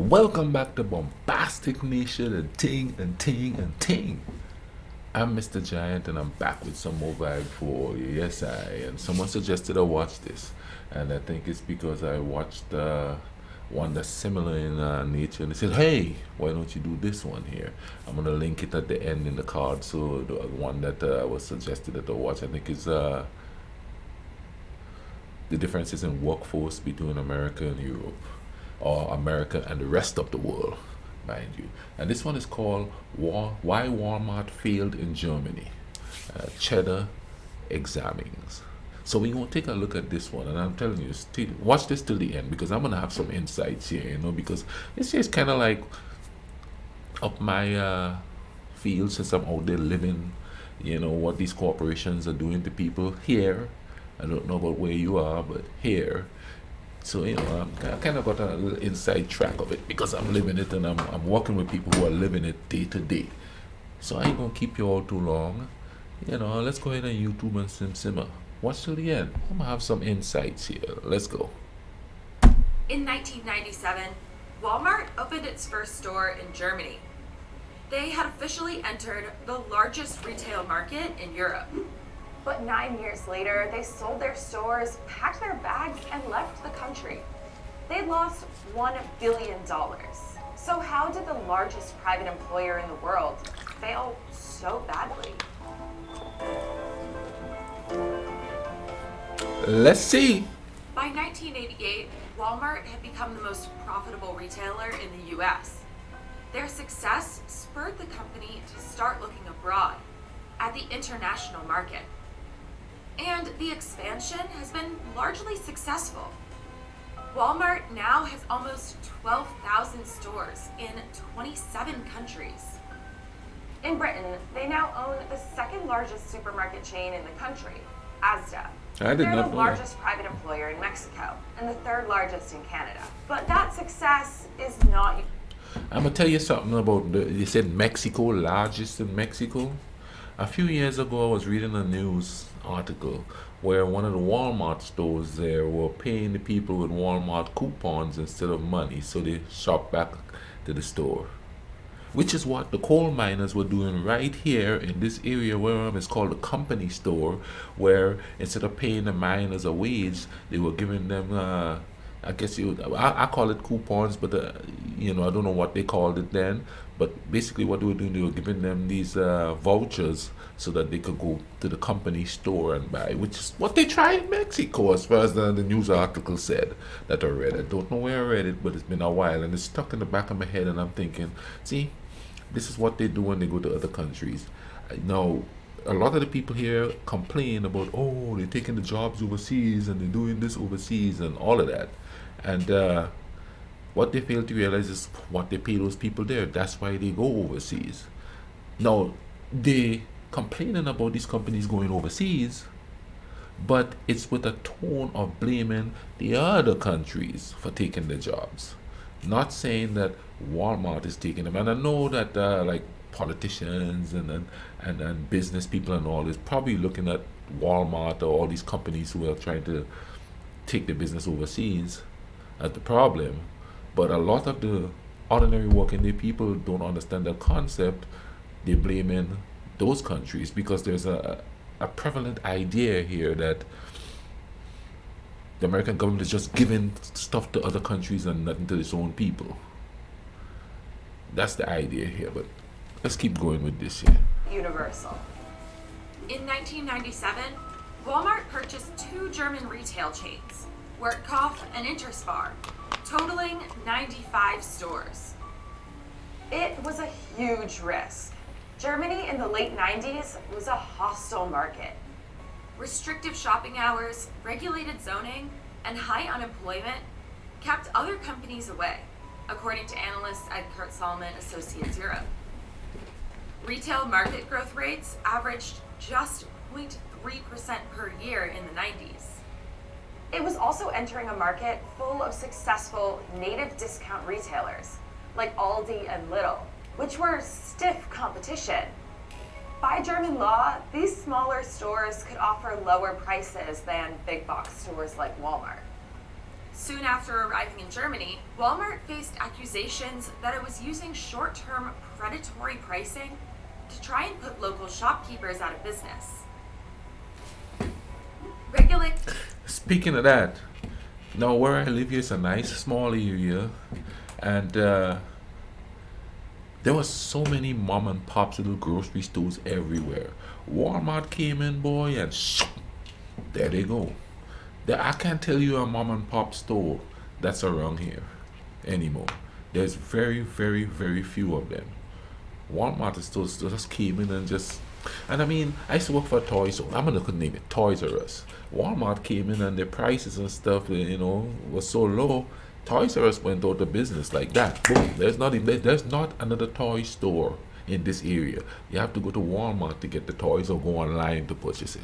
Welcome back to Bombastic Nation and Ting and Ting and Ting. I'm Mr. Giant and I'm back with some more vibe for you. Yes, and someone suggested I watch this, and I think it's because I watched one that's similar in nature, and they said, "Hey, why don't you do this one here?" I'm gonna link it at the end in the card. So the one that was suggested that I watch, I think is the differences in workforce between America and Europe, or America and the rest of the world, mind you. And this one is called Why Walmart Failed in Germany. Cheddar Examines. So we're going to take a look at this one, and I'm telling you, still, watch this till the end because I'm going to have some insights here, because it's just kind of like up my field since I'm out there living, what these corporations are doing to people here. I don't know about where you are, but here. So, I kind of got a little inside track of it because I'm living it and I'm working with people who are living it day to day. So I ain't going to keep you all too long. Let's go ahead and YouTube and simmer. Watch till the end. I'm going to have some insights here. Let's go. In 1997, Walmart opened its first store in Germany. They had officially entered the largest retail market in Europe. But 9 years later, they sold their stores, packed their bags, and left the country. They'd lost $1 billion. So how did the largest private employer in the world fail so badly? Let's see. By 1988, Walmart had become the most profitable retailer in the US. Their success spurred the company to start looking abroad at the international market. And the expansion has been largely successful. Walmart now has almost 12,000 stores in 27 countries. In Britain, they now own the second largest supermarket chain in the country, Asda. I did They're not the know largest private employer in Mexico and the third largest in Canada. But that success is not. I'm going to tell you something about, you said Mexico, largest in Mexico. A few years ago, I was reading a news article where one of the Walmart stores there were paying the people with Walmart coupons instead of money, so they shop back to the store. Which is what the coal miners were doing right here in this area where it's called a company store, where instead of paying the miners a wage, they were giving them, I call it coupons, but I don't know what they called it then. But basically, what they were doing, they were giving them these vouchers so that they could go to the company store and buy, which is what they try in Mexico, as far as the news article said that I read. I don't know where I read it, but it's been a while, and it's stuck in the back of my head, and I'm thinking, see, this is what they do when they go to other countries. Now, a lot of the people here complain about, oh, they're taking the jobs overseas and they're doing this overseas and all of that. And what they fail to realize is what they pay those people there. That's why they go overseas. Now, they complaining about these companies going overseas, but it's with a tone of blaming the other countries for taking the jobs. Not saying that Walmart is taking them. And I know that like politicians and business people and all is probably looking at Walmart or all these companies who are trying to take the business overseas as the problem. But a lot of the ordinary working day people don't understand that concept. They're blaming those countries because there's a prevalent idea here that the American government is just giving stuff to other countries and nothing to its own people. That's the idea here, but let's keep going with this here. Universal. In 1997, Walmart purchased two German retail chains, Wertkauf and Interspar, totaling 95 stores. It was a huge risk. Germany in the late 90s was a hostile market. Restrictive shopping hours, regulated zoning, and high unemployment kept other companies away, according to analysts at Kurt Salman Associates Europe. Retail market growth rates averaged just 0.3% per year in the 90s. It was also entering a market full of successful native discount retailers like Aldi and Lidl, which were stiff competition. By German law, these smaller stores could offer lower prices than big box stores like Walmart. Soon after arriving in Germany, Walmart faced accusations that it was using short term predatory pricing to try and put local shopkeepers out of business. Regulate. Speaking of that, now where I live here is a nice small area, and there was so many mom and pops little grocery stores everywhere. Walmart came in, boy, and there they go. I can't tell you a mom and pop store that's around here anymore. There's very, very, very few of them. Walmart is still just came in and just, and I mean, I used to work for a toy store. I'm gonna name it Toys R Us. Walmart came in and their prices and stuff, was so low. Toys R Us went out of business like that. Boom. There's not another toy store in this area. You have to go to Walmart to get the toys or go online to purchase it.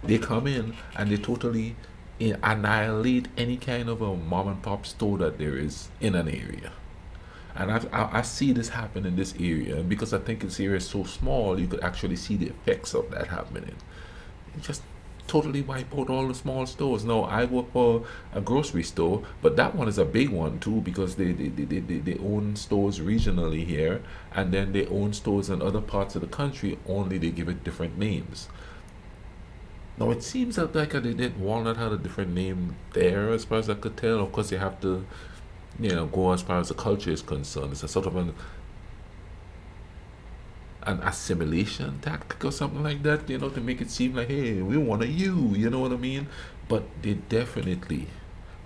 They come in and they totally annihilate any kind of a mom and pop store that there is in an area. And I see this happen in this area, and because I think this area is so small, you could actually see the effects of that happening. It just totally wipe out all the small stores. Now I work for a grocery store, but that one is a big one too, because they own stores regionally here, and then they own stores in other parts of the country, only they give it different names. Now it seems that like they did Walnut had a different name there, as far as I could tell. Of course, they have to, go as far as the culture is concerned. It's a sort of an assimilation tactic or something like that, to make it seem like, hey, we want you know what I mean? But they definitely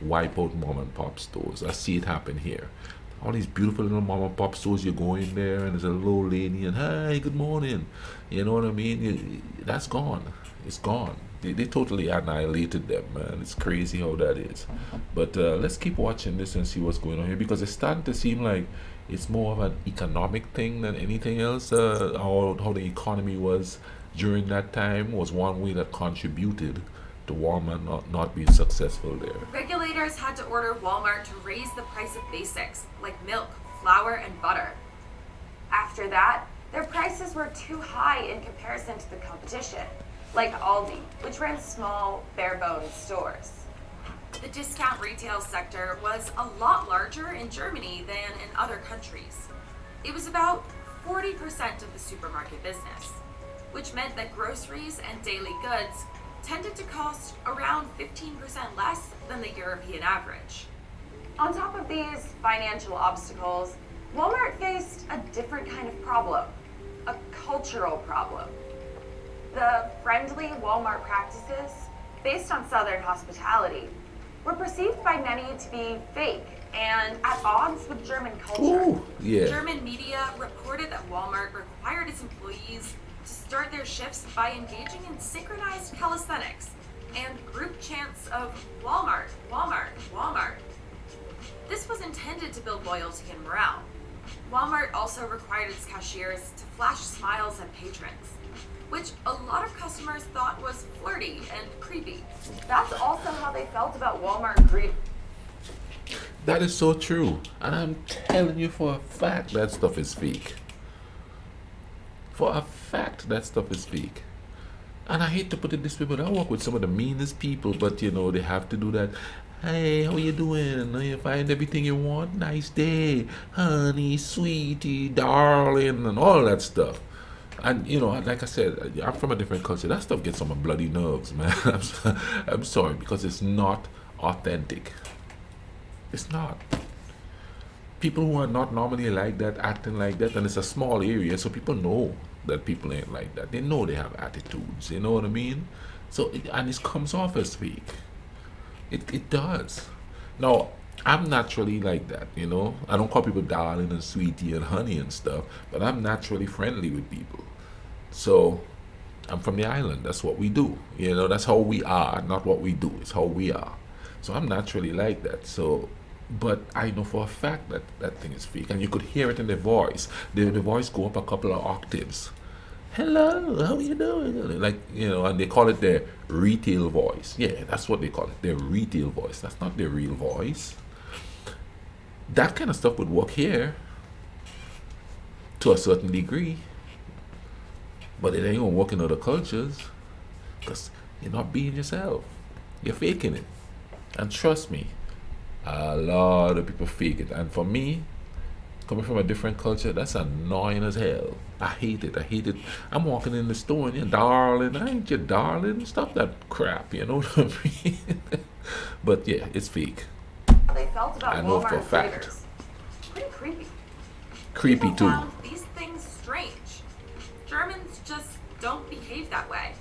wipe out mom and pop stores. I see it happen here. All these beautiful little mom and pop stores, you go in there and there's a little old lady and, hi, good morning. You know what I mean? That's gone. It's gone. They totally annihilated them, man. It's crazy how that is. But let's keep watching this and see what's going on here, because it's starting to seem like it's more of an economic thing than anything else. How the economy was during that time was one way that contributed to Walmart not being successful there. Regulators had to order Walmart to raise the price of basics like milk, flour, and butter. After that, their prices were too high in comparison to the competition, like Aldi, which ran small, bare-bones stores. The discount retail sector was a lot larger in Germany than in other countries. It was about 40% of the supermarket business, which meant that groceries and daily goods tended to cost around 15% less than the European average. On top of these financial obstacles, Walmart faced a different kind of problem, a cultural problem. The friendly Walmart practices, based on Southern hospitality, were perceived by many to be fake and at odds with German culture. Ooh, yeah. German media reported that Walmart required its employees to start their shifts by engaging in synchronized calisthenics and group chants of Walmart, Walmart, Walmart. This was intended to build loyalty and morale. Walmart also required its cashiers to flash smiles at patrons, which a lot of customers thought was flirty and creepy. That's also how they felt about Walmart greed. That is so true. And I'm telling you for a fact that stuff is fake. For a fact that stuff is fake. And I hate to put it this way, but I work with some of the meanest people, but they have to do that. Hey, how you doing? You find everything you want? Nice day. Honey, sweetie, darling, and all that stuff. And like I said, I'm from a different culture. That stuff gets on my bloody nerves, man. I'm sorry, because it's not authentic. It's not. People who are not normally like that, acting like that, and it's a small area, so people know that people ain't like that. They know they have attitudes. You know what I mean? So and it comes off as fake. It does. Now, I'm naturally like that, I don't call people darling and sweetie and honey and stuff, but I'm naturally friendly with people. So I'm from the island. That's what we do. That's how we are, not what we do. It's how we are. So I'm naturally like that. So, but I know for a fact that that thing is fake, and you could hear it in their voice. The voice go up a couple of octaves. Hello, how you doing? Like, and they call it their retail voice. Yeah, that's what they call it, their retail voice. That's not their real voice. That kind of stuff would work here to a certain degree, but it ain't gonna work in other cultures, because you're not being yourself. You're faking it. And trust me, a lot of people fake it. And for me, coming from a different culture, that's annoying as hell. I hate it. I hate it. I'm walking in the store and you're darling. I ain't your darling. Stop that crap. You know what I mean? But yeah, it's fake. How they felt about I know for a Walmart fact. flavors. Pretty creepy. Creepy People too. found these things strange. Germans just don't behave that way.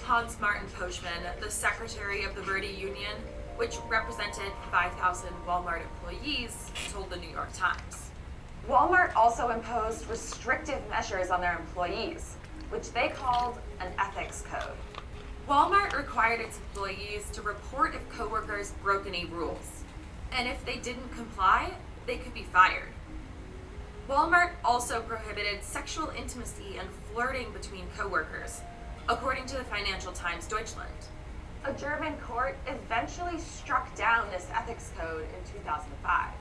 Hans Martin Poschmann, the secretary of the Verdi Union, which represented 5,000 Walmart employees, told the New York Times. Walmart also imposed restrictive measures on their employees, which they called an ethics code. Walmart required its employees to report if coworkers broke any rules, and if they didn't comply, they could be fired. Walmart also prohibited sexual intimacy and flirting between coworkers, according to the Financial Times Deutschland. A German court eventually struck down this ethics code in 2005.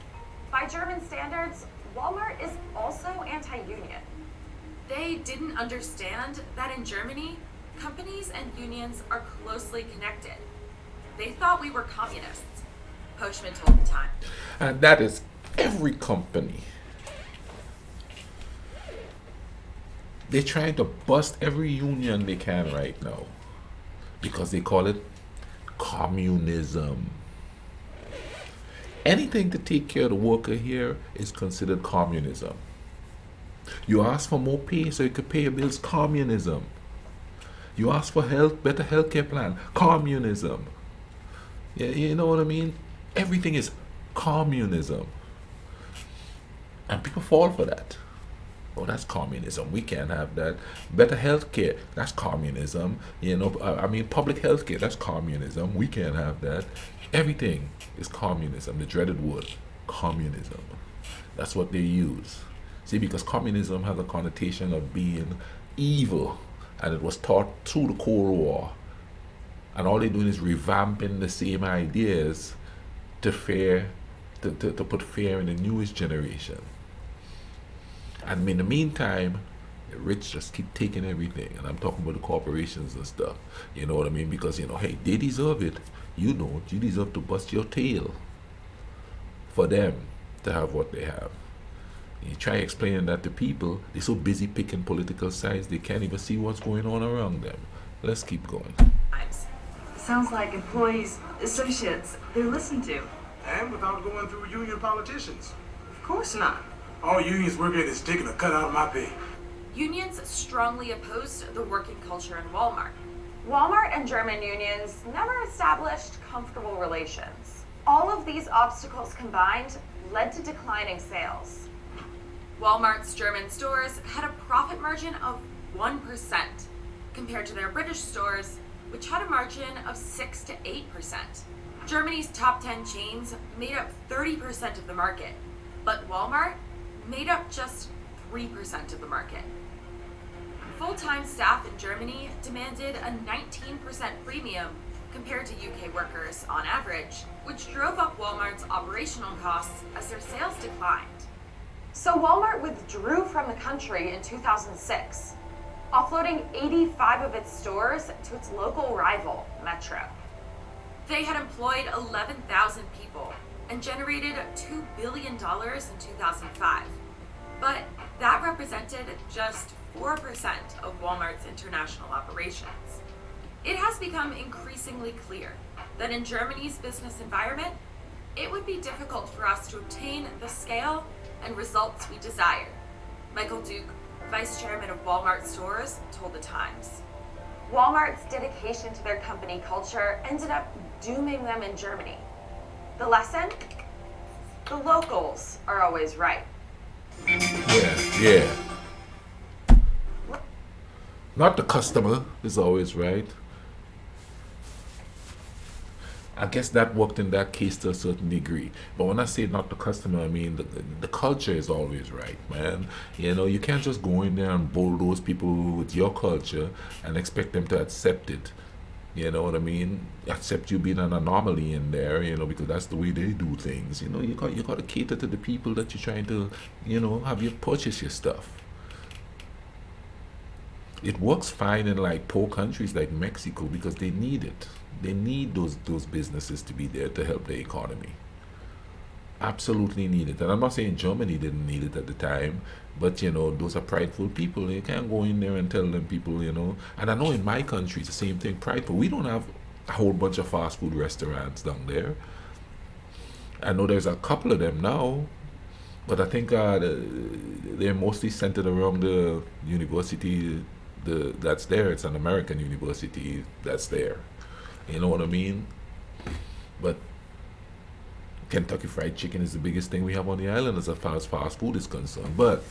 By German standards, Walmart is also anti-union. They didn't understand that in Germany, companies and unions are closely connected. They thought we were communists, Poschmann told the Times. And that is every company. They're trying to bust every union they can right now because they call it communism. Anything to take care of the worker here is considered communism. You ask for more pay so you could pay your bills, communism. You ask for health, better healthcare plan, communism. Yeah, you know what I mean? Everything is communism. And people fall for that. Oh, that's communism. We can't have that. Better healthcare, that's communism. You know, I mean, public healthcare, that's communism. We can't have that. Everything is communism. The dreaded word, communism. That's what they use. See, because communism has a connotation of being evil, and it was taught through the Cold War. And all they're doing is revamping the same ideas to put fear in the newest generation. And in the meantime, the rich just keep taking everything. And I'm talking about the corporations and stuff. You know what I mean? Because, you know, hey, they deserve it. You don't. You deserve to bust your tail for them to have what they have. And you try explaining that to people, they're so busy picking political sides, they can't even see what's going on around them. Let's keep going. Sounds like employees, associates, they're listened to. And without going through union politicians. Of course not. All unions work at is taking a cut out of my pay. Unions strongly opposed the working culture in Walmart. Walmart and German unions never established comfortable relations. All of these obstacles combined led to declining sales. Walmart's German stores had a profit margin of 1% compared to their British stores, which had a margin of 6 to 8%. Germany's top 10 chains made up 30% of the market, but Walmart made up just 3% of the market. Full-time staff in Germany demanded a 19% premium compared to UK workers on average, which drove up Walmart's operational costs as their sales declined. So Walmart withdrew from the country in 2006, offloading 85 of its stores to its local rival, Metro. They had employed 11,000 people and generated $2 billion in 2005. But that represented just 4% of Walmart's international operations. It has become increasingly clear that in Germany's business environment, it would be difficult for us to obtain the scale and results we desire. Michael Duke, vice chairman of Walmart stores, told the Times. Walmart's dedication to their company culture ended up dooming them in Germany. The lesson? The locals are always right. Yeah. Not the customer is always right. I guess that worked in that case to a certain degree. But when I say not the customer, I mean the culture is always right, man. You know, you can't just go in there and bulldoze people with your culture and expect them to accept it. You know what I mean? Accept you being an anomaly in there, you know, because that's the way they do things. You know, you got to cater to the people that you're trying to, you know, have you purchase your stuff. It works fine in like poor countries like Mexico because they need it. They need those businesses to be there to help the economy. Absolutely need it. And I'm not saying Germany didn't need it at the time, but those are prideful people. You can't go in there and tell them people, And I know in my country it's the same thing, prideful. We don't have a whole bunch of fast food restaurants down there. I know there's a couple of them now, but I think they're mostly centered around the university that's there. It's an American university that's there. You know what I mean? But Kentucky Fried Chicken is the biggest thing we have on the island as far as fast food is concerned. But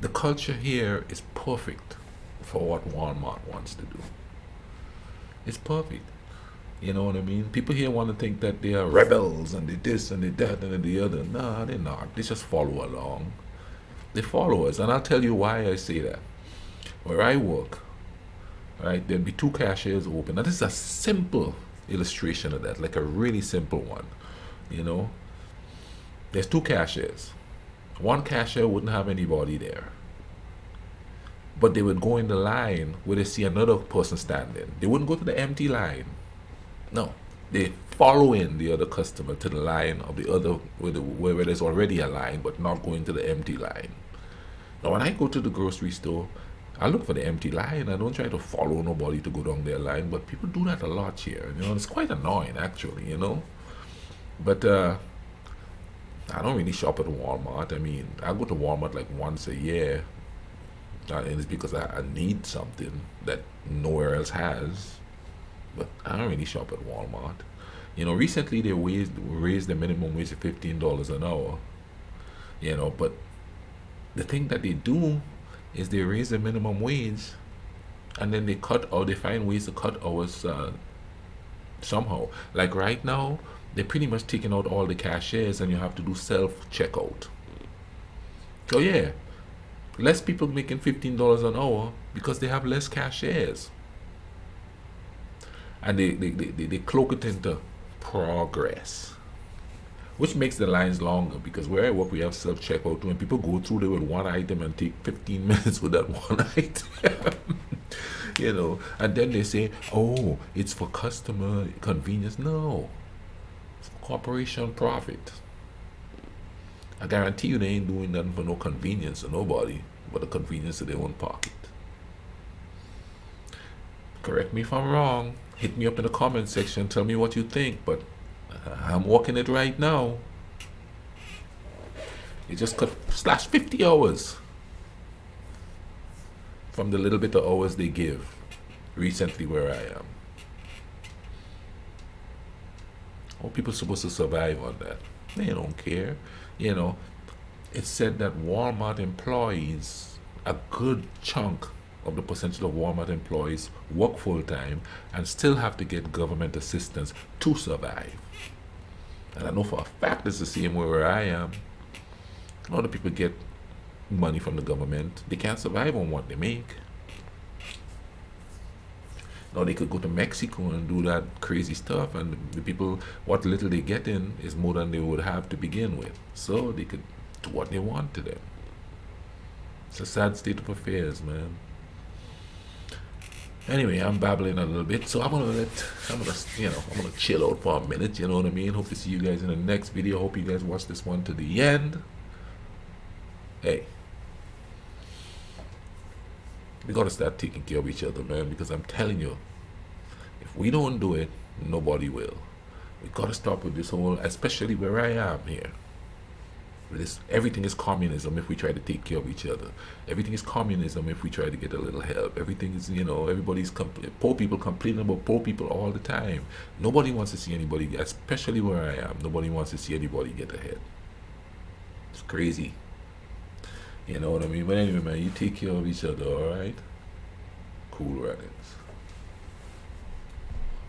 the culture here is perfect for what Walmart wants to do. It's perfect. You know what I mean? People here want to think that they are rebels and they this and they that and the other. Nah, they're not. They just follow along. They follow us. And I'll tell you why I say that. Where I work, right, there'll be 2 cashiers open. Now, this is a simple illustration of that, like a really simple one. There's 2 cashiers. One cashier wouldn't have anybody there, but they would go in the line where they see another person standing. They wouldn't go to the empty line. No, they follow in the other customer to the line of the other where there's already a line, but not going to the empty line. Now, when I go to the grocery store, I look for the empty line. I don't try to follow nobody to go down their line, but people do that a lot here. It's quite annoying, actually. But I don't really shop at Walmart. I mean, I go to Walmart like once a year, and it's because I need something that nowhere else has. But I don't really shop at Walmart. Recently they raised the minimum wage to $15 an hour. But the thing that they do is they raise the minimum wage, and then they find ways to cut hours somehow. Like right now, they're pretty much taking out all the cashiers, and you have to do self-checkout. So yeah, less people making $15 an hour because they have less cashiers. And they cloak it into progress, which makes the lines longer, because where I work we have self-checkout too, and people go through there with one item and take 15 minutes with that one item. And then they say, oh, it's for customer convenience. No, it's for corporation profit. I guarantee you they ain't doing nothing for no convenience to nobody but the convenience of their own pocket. Correct me if I'm wrong. Hit me up in the comment section. Tell me what you think. But I'm working it right now. You just cut slash 50 hours from the little bit of hours they give recently where I am. How people supposed to survive on that? They don't care. It's said that Walmart employees, a good chunk of the percentage of Walmart employees, work full-time and still have to get government assistance to survive. And I know for a fact it's the same way where I am. A lot of people get money from the government. They can't survive on what they make. Now they could go to Mexico and do that crazy stuff, and the people, what little they get in is more than they would have to begin with. So they could do what they want to them. It's a sad state of affairs, man. Anyway, I'm babbling a little bit, so I'm gonna chill out for a minute. You know what I mean? Hope to see you guys in the next video. Hope you guys watch this one to the end. Hey, we gotta start taking care of each other, man, because I'm telling you, if we don't do it, nobody will. We gotta stop with this whole, especially where I am here. Everything is communism if we try to take care of each other. Everything is communism if we try to get a little help. Everything is, everybody's poor people complaining about poor people all the time. Nobody wants to see anybody, especially where I am, nobody wants to see anybody get ahead. It's crazy. You know what I mean? But anyway, man, you take care of each other, alright? Cool runnings.